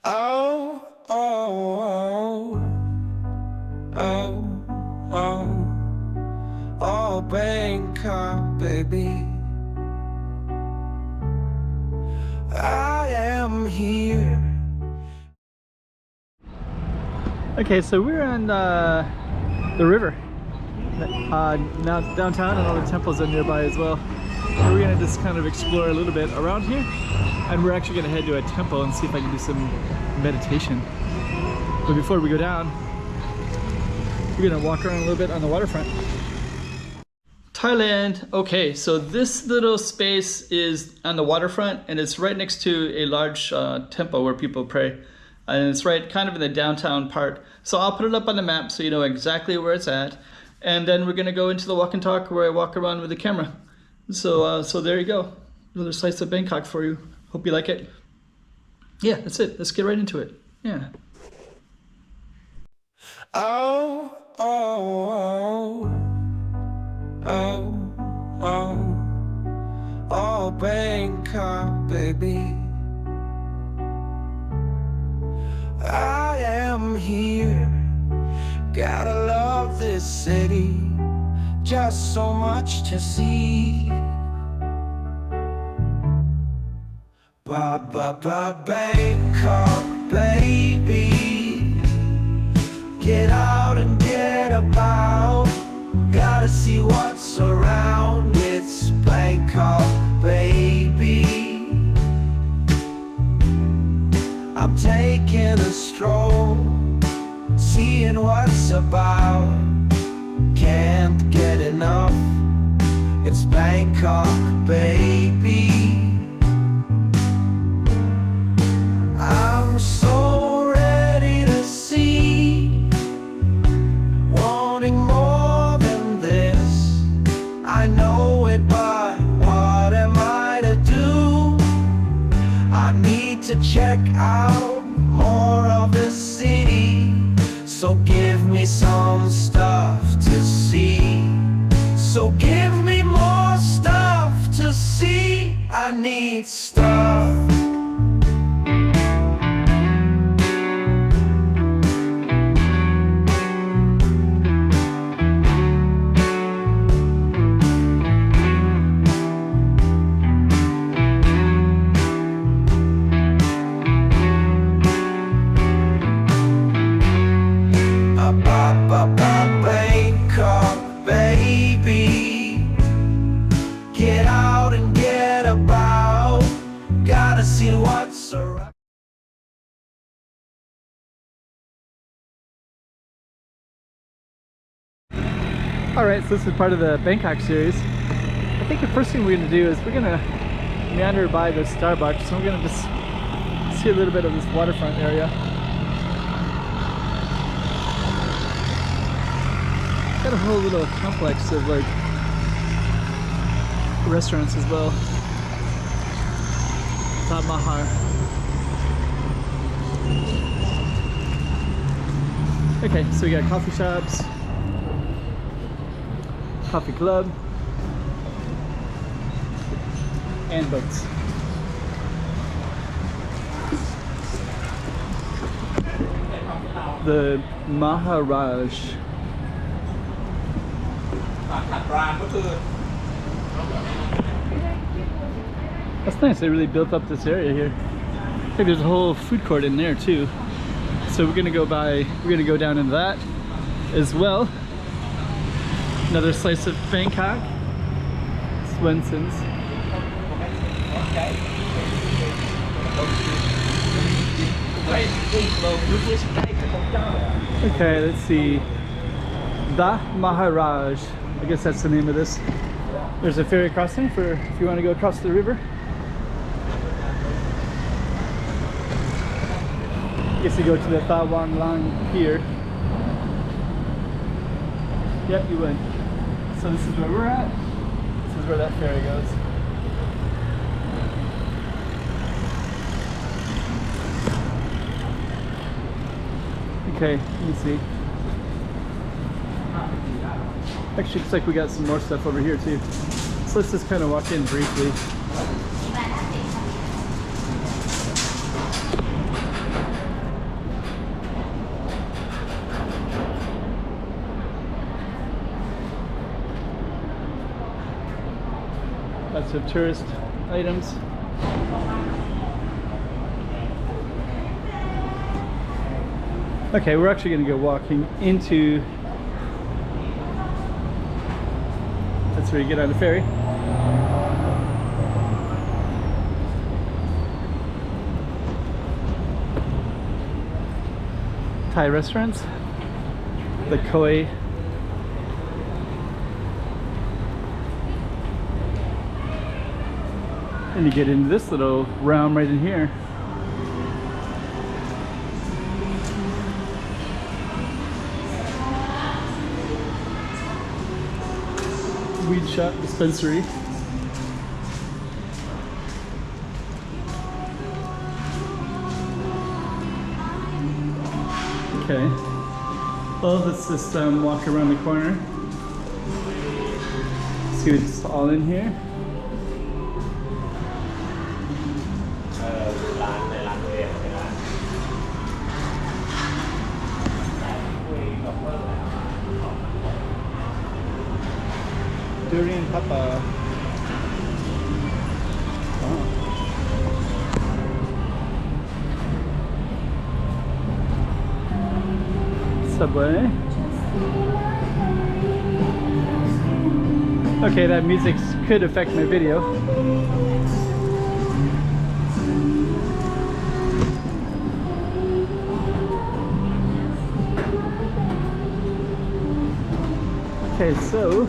Oh, oh, oh, oh, oh, oh, Bangkok, baby. I am here. Okay, so we're on the river now downtown, and all the temples are nearby as well. So we're gonna just kind of explore a little bit around here, and we're actually gonna head to a temple and see if I can do some meditation. But before we go down, we're gonna walk around a little bit on the waterfront. Thailand. Okay, so this little space is on the waterfront, and it's right next to a large temple where people pray. And it's right kind of in the downtown part. So I'll put it up on the map so you know exactly where it's at. And then we're gonna go into the walk and talk where I walk around with the camera. So there you go. Another slice of Bangkok for you. Hope you like it. Yeah, that's it. Let's get right into it. Yeah. Oh, oh, oh, oh, oh, oh, Bangkok, baby. I am here. Gotta love this city. Just so much to see. Bangkok, baby. Get out and get about. Gotta see what's around. It's Bangkok, baby. I'm taking a stroll, seeing what's about. Can't get enough. It's Bangkok, baby. I'm so ready to see, wanting more than this. I know it, but what am I to do? I need to check out more of the city. So give me some stuff to see. So give me more stuff to see. I need stuff. Bangkok, baby. Get out and get about. Gotta see what's around. Alright, so this is part of the Bangkok series. I think the first thing we're gonna do is we're gonna meander by the Starbucks. So we're gonna just see a little bit of this waterfront area. Got a whole little complex of like restaurants as well. Maha. Okay, so we got coffee shops, coffee club, and boats. The Maharaj. That's nice, they really built up this area here. I think there's a whole food court in there too. So we're gonna go down into that as well. Another slice of Bangkok. Swenson's. Okay, let's see. The Maharaj. I guess that's the name of this. There's a ferry crossing for if you want to go across the river. I guess you go to the Thawang Lang Pier. Yep, you would. So this is where we're at. This is where that ferry goes. Okay, let me see. Actually, looks like we got some more stuff over here too. So let's just kind of walk in briefly. lots of tourist items. Okay, we're actually going to go walking into. That's where you get on the ferry. Thai restaurants, the koi. And you get into this little realm right in here. Weed shop dispensary. Okay. Well, let's just walk around the corner. See what's all in here. Durian Papa. Oh. Subway. Okay, that music could affect my video. Okay, so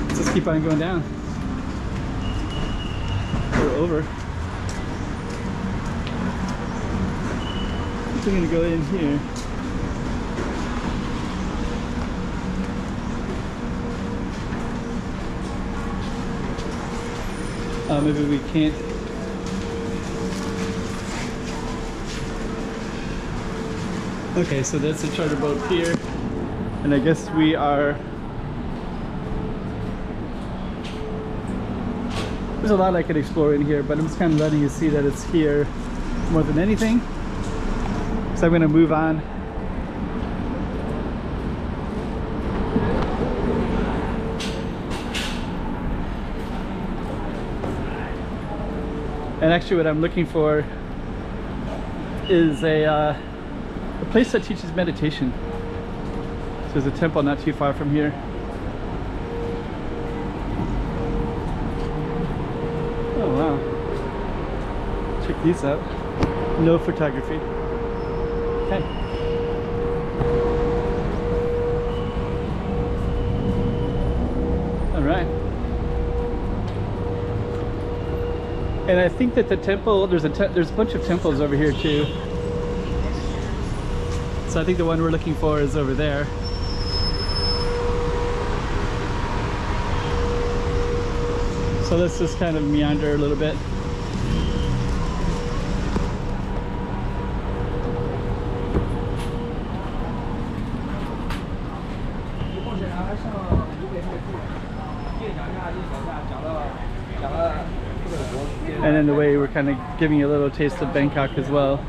let's just keep on going down. Or over. I'm gonna go in here. Maybe we can't. Okay, so that's a charter boat pier, and I guess we are. There's a lot I could explore in here, but I'm just kind of letting you see that it's here more than anything. So I'm going to move on. And actually what I'm looking for is a place that teaches meditation. So there's a temple not too far from here. Oh wow. Check these out. No photography. Okay. All right. And I think that the temple, there's a bunch of temples over here too. So I think the one we're looking for is over there. So let's just kind of meander a little bit. And in a way, we're kind of giving you a little taste of Bangkok as well.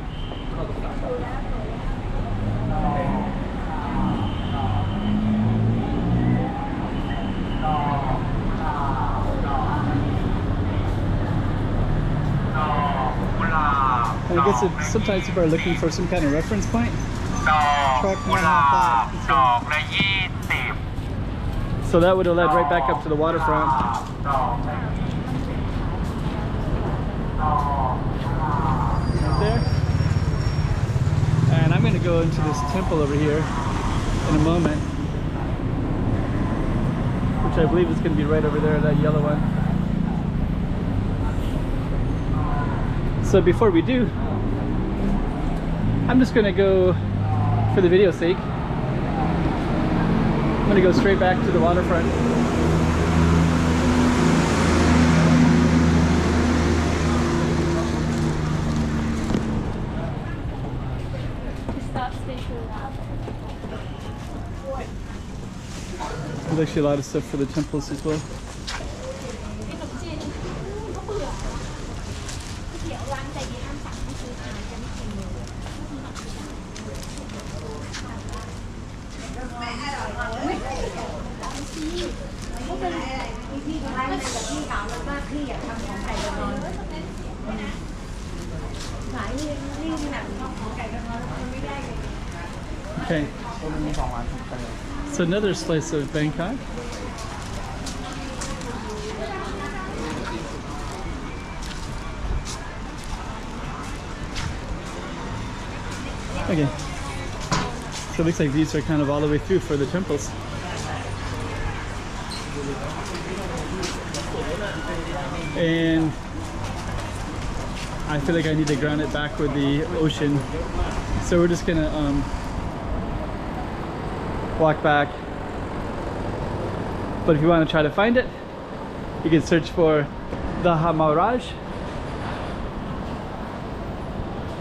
And I guess sometimes people are looking for some kind of reference point. Trok, Maha. So that would have led right back up to the waterfront. Right there. And I'm going to go into this temple over here in a moment, which I believe is going to be right over there, that yellow one. So before we do, I'm just going to go, for the video's sake, I'm going to go straight back to the waterfront. There's actually a lot of stuff for the temples as well. Okay. So another slice of Bangkok. Okay. So it looks like these are kind of all the way through for the temples. And I feel like I need to ground it back with the ocean. So we're just gonna walk back. But if you want to try to find it, you can search for the Maharaj.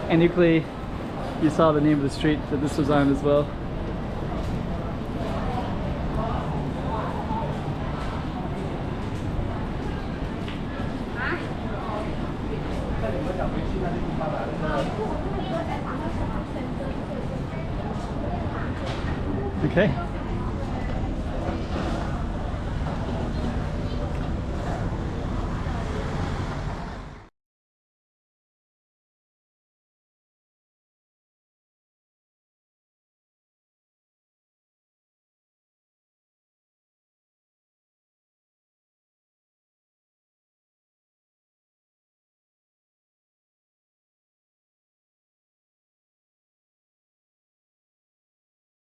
And equally, you saw the name of the street that this was on as well. Okay.